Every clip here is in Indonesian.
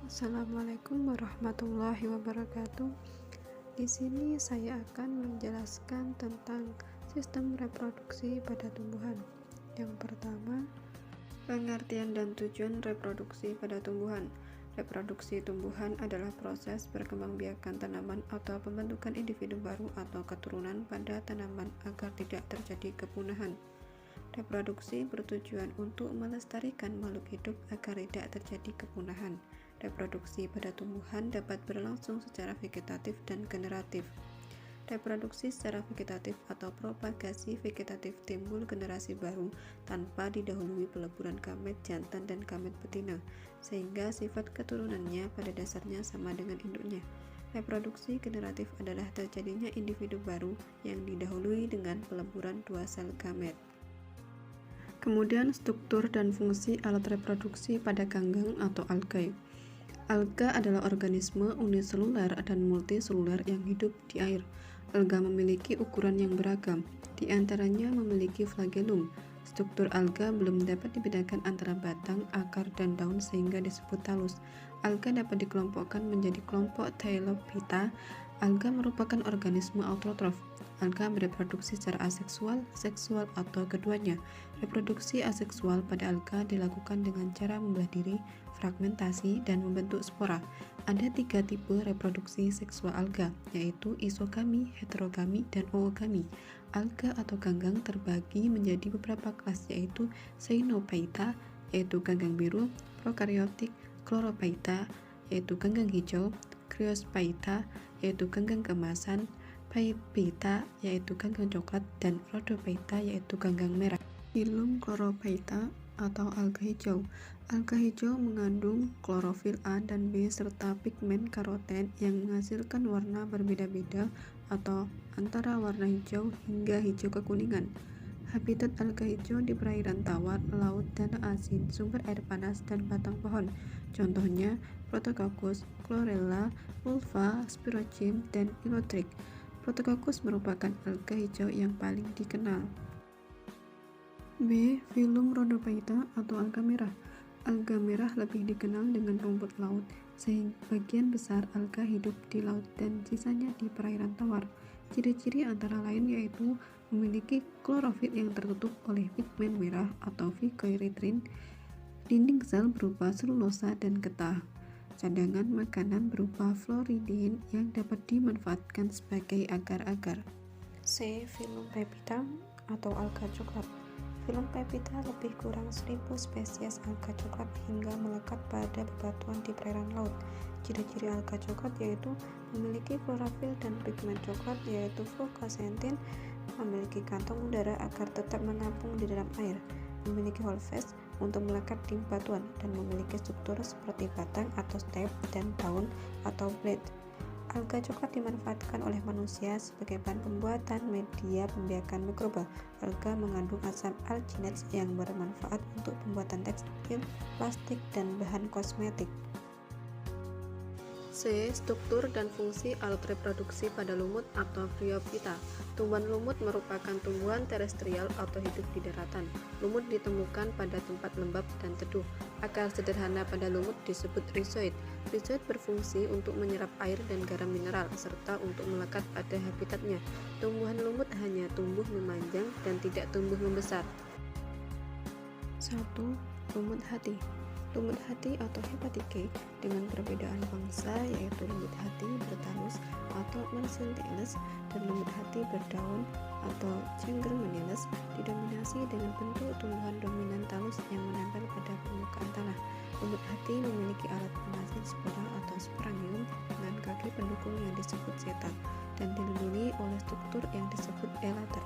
Assalamualaikum warahmatullahi wabarakatuh. Di sini saya akan menjelaskan tentang sistem reproduksi pada tumbuhan. Yang pertama, pengertian dan tujuan reproduksi pada tumbuhan. Reproduksi tumbuhan adalah proses perkembangbiakan tanaman atau pembentukan individu baru atau keturunan pada tanaman agar tidak terjadi kepunahan. Reproduksi bertujuan untuk melestarikan makhluk hidup agar tidak terjadi kepunahan. Reproduksi pada tumbuhan dapat berlangsung secara vegetatif dan generatif. Reproduksi secara vegetatif atau propagasi vegetatif timbul generasi baru tanpa didahului peleburan gamet jantan dan gamet betina, sehingga sifat keturunannya pada dasarnya sama dengan induknya. Reproduksi generatif adalah terjadinya individu baru yang didahului dengan peleburan dua sel gamet. Kemudian struktur dan fungsi alat reproduksi pada ganggang atau algae. Alga adalah organisme uniseluler dan multiseluler yang hidup di air. Alga memiliki ukuran yang beragam, di antaranya memiliki flagellum. Struktur alga belum dapat dibedakan antara batang, akar, dan daun sehingga disebut talus. Alga dapat dikelompokkan menjadi kelompok Thylophyta. Alga merupakan organisme autotrof. Alga bereproduksi secara aseksual, seksual, atau keduanya. Reproduksi aseksual pada alga dilakukan dengan cara membelah diri, fragmentasi, dan membentuk spora. Ada 3 tipe reproduksi seksual alga, yaitu isogami, heterogami, dan oogami. Alga atau ganggang terbagi menjadi beberapa kelas, yaitu Cyanophyta, yaitu ganggang biru, prokaryotik, Chlorophyta, yaitu ganggang hijau, Cryophyta, yaitu ganggang keemasan, Phaeophyta, yaitu ganggang coklat, dan Rhodophyta, yaitu ganggang merah. Filum Chlorophyta atau alga hijau. Alga hijau mengandung klorofil A dan B serta pigmen karoten yang menghasilkan warna berbeda-beda atau antara warna hijau hingga hijau kekuningan. Habitat alga hijau di perairan tawar, laut, danau asin, sumber air panas, dan batang pohon. Contohnya Protococcus, Chlorella, Ulva, Spirochim, dan Ilotrik. Protococcus merupakan alga hijau yang paling dikenal. B. Filum Rhodophyta atau alga merah. Alga merah lebih dikenal dengan rumput laut, sehingga bagian besar alga hidup di laut dan sisanya di perairan tawar. Ciri-ciri antara lain yaitu memiliki klorofil yang tertutup oleh pigmen merah atau phycoerythrin, dinding sel berupa selulosa dan getah, cadangan makanan berupa floridin yang dapat dimanfaatkan sebagai agar-agar. C. Filum Pepita atau alga coklat. Filum Pepita lebih kurang 1000 spesies alga coklat hingga melekat pada bebatuan di perairan laut. Ciri-ciri alga coklat yaitu memiliki klorofil dan pigmen coklat yaitu fluoxanthin, memiliki kantong udara agar tetap mengapung di dalam air, memiliki hohlfest untuk melekat di bebatuan, dan memiliki struktur seperti batang atau stem dan daun atau blade. Alga coklat dimanfaatkan oleh manusia sebagai bahan pembuatan media pembiakan mikroba. Alga mengandung asam alginet yang bermanfaat untuk pembuatan tekstil, plastik, dan bahan kosmetik. C. Struktur dan fungsi alat reproduksi pada lumut atau Bryophyta. Tumbuhan lumut merupakan tumbuhan terestrial atau hidup di daratan. Lumut ditemukan pada tempat lembab dan teduh. Akar sederhana pada lumut disebut rhizoid. Rhizoid berfungsi untuk menyerap air dan garam mineral, serta untuk melekat pada habitatnya. Tumbuhan lumut hanya tumbuh memanjang dan tidak tumbuh membesar. 1. Lumut hati. Lumut hati atau hepatike dengan perbedaan bangsa yaitu lumut hati bertalus atau mersentellus dan lumut hati berdaun atau Cengermanillus didominasi dengan bentuk tumbuhan dominan talus yang menempel pada permukaan tanah. Lumut hati memiliki alat penghasil spora atau sporangium dengan kaki pendukung yang disebut seta dan dilindungi oleh struktur yang disebut elater.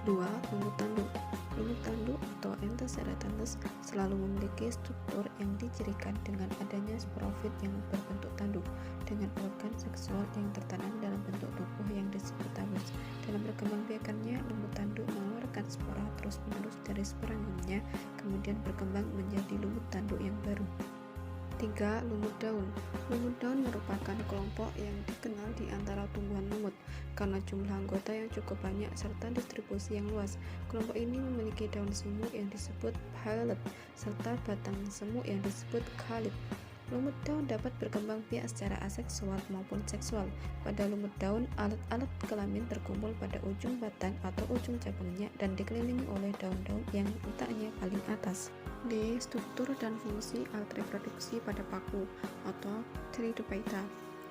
2. Lumut tanduk. Lumut tanduk atau Entoceratalis selalu memiliki struktur yang dicirikan dengan adanya sporofit yang berbentuk tanduk dengan organ seksual yang tertanam dalam bentuk tubuh yang disebut tabus. Dalam perkembangbiakannya, lumut tanduk mengeluarkan spora terus-menerus dari sporangiumnya, kemudian berkembang menjadi lumut tanduk yang baru. 3. Lumut daun. Lumut daun merupakan kelompok yang dikenal di antara tumbuhan lumut karena jumlah anggota yang cukup banyak serta distribusi yang luas. Kelompok ini memiliki daun semu yang disebut phyllodes serta batang semu yang disebut calyx. Lumut daun dapat berkembang biak secara aseksual maupun seksual. Pada lumut daun, alat-alat kelamin terkumpul pada ujung batang atau ujung cabangnya dan dikelilingi oleh daun-daun yang letaknya paling atas. D. Struktur dan fungsi alat reproduksi pada paku atau Pteridophyta.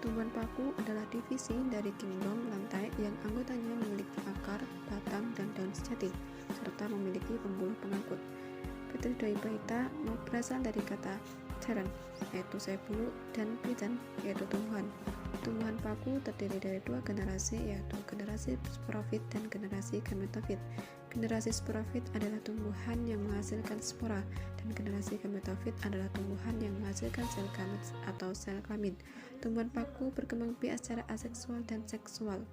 Tumbuhan paku adalah divisi dari kingdom lantai yang anggotanya memiliki akar, batang, dan daun sejati, serta memiliki pembuluh pengangkut. Pteridophyta berasal dari kata pteron, yaitu sayap bulu, dan phyton, yaitu tumbuhan. Tumbuhan paku terdiri dari dua generasi, yaitu generasi sporofit dan generasi gametofit. Generasi sporofit adalah tumbuhan yang menghasilkan spora, dan generasi gametofit adalah tumbuhan yang menghasilkan sel gamet atau sel kelamin. Tumbuhan paku berkembang biak secara aseksual dan seksual.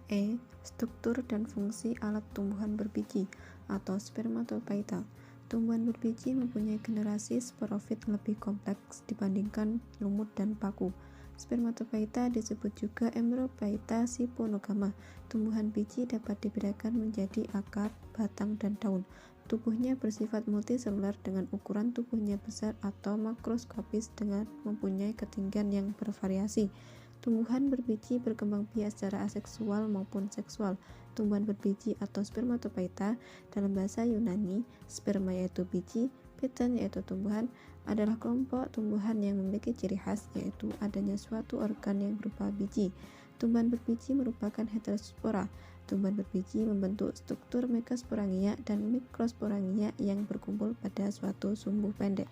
E. Struktur dan fungsi alat tumbuhan berbiji atau spermatophyta. Tumbuhan berbiji mempunyai generasi sporofit lebih kompleks dibandingkan lumut dan paku. Spermatophyta disebut juga embryophyta siponogama. Tumbuhan biji dapat dibedakan menjadi akar, batang, dan daun. Tubuhnya bersifat multiseluler dengan ukuran tubuhnya besar atau makroskopis dengan mempunyai ketinggian yang bervariasi. Tumbuhan berbiji berkembang biak secara aseksual maupun seksual. Tumbuhan berbiji atau spermatophyta dalam bahasa Yunani, sperma yaitu biji, phyton yaitu tumbuhan, adalah kelompok tumbuhan yang memiliki ciri khas yaitu adanya suatu organ yang berupa biji. Tumbuhan berbiji merupakan heterospora. Tumbuhan berbiji membentuk struktur megasporangia dan mikrosporangia yang berkumpul pada suatu sumbu pendek.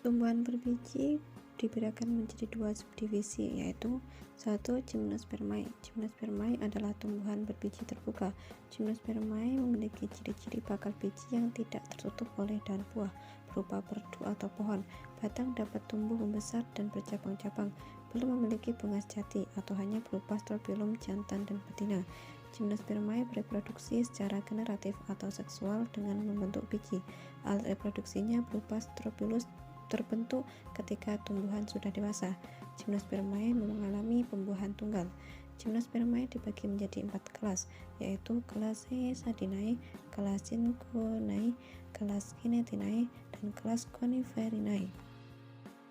Tumbuhan berbiji dibedakan menjadi dua subdivisi, yaitu 1. Gymnospermae. Gymnospermae adalah tumbuhan berbiji terbuka. Gymnospermae memiliki ciri-ciri bakal biji yang tidak tertutup oleh daun buah berupa perdu atau pohon. Batang dapat tumbuh membesar dan bercabang-cabang, belum memiliki bunga sejati atau hanya berupa stropilum jantan dan betina. Gymnospermae bereproduksi secara generatif atau seksual dengan membentuk biji. Alat reproduksinya berupa stropilus terbentuk ketika tumbuhan sudah dewasa. Gymnospermae mengalami pembuahan tunggal. Gymnospermae dibagi menjadi 4 kelas, yaitu kelas Sadinae, kelas Cinchonae, kelas Kinetinae, dan kelas Coniferinae.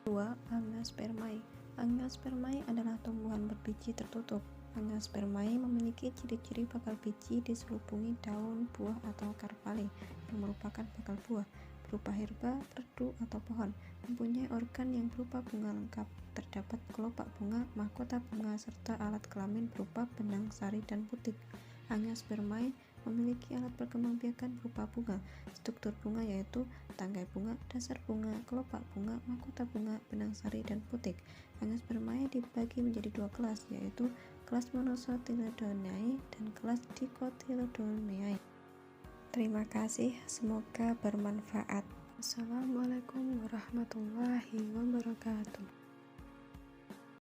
2. Angiospermae. Angiospermae adalah tumbuhan berbiji tertutup. Angiospermae memiliki ciri-ciri bakal biji diselubungi daun, buah, atau akar paling yang merupakan bakal buah berupa herba, perdu, atau pohon. Mempunyai organ yang berupa bunga lengkap. Terdapat kelopak bunga, mahkota bunga, serta alat kelamin berupa benang sari dan putik. Angiospermae memiliki alat perkembangbiakan berupa bunga. Struktur bunga yaitu tangkai bunga, dasar bunga, kelopak bunga, mahkota bunga, benang sari, dan putik. Angiospermae dibagi menjadi 2 kelas, yaitu kelas Monocotyledonae dan kelas Dicotyledonae. Terima kasih, semoga bermanfaat. Assalamualaikum warahmatullahi wabarakatuh.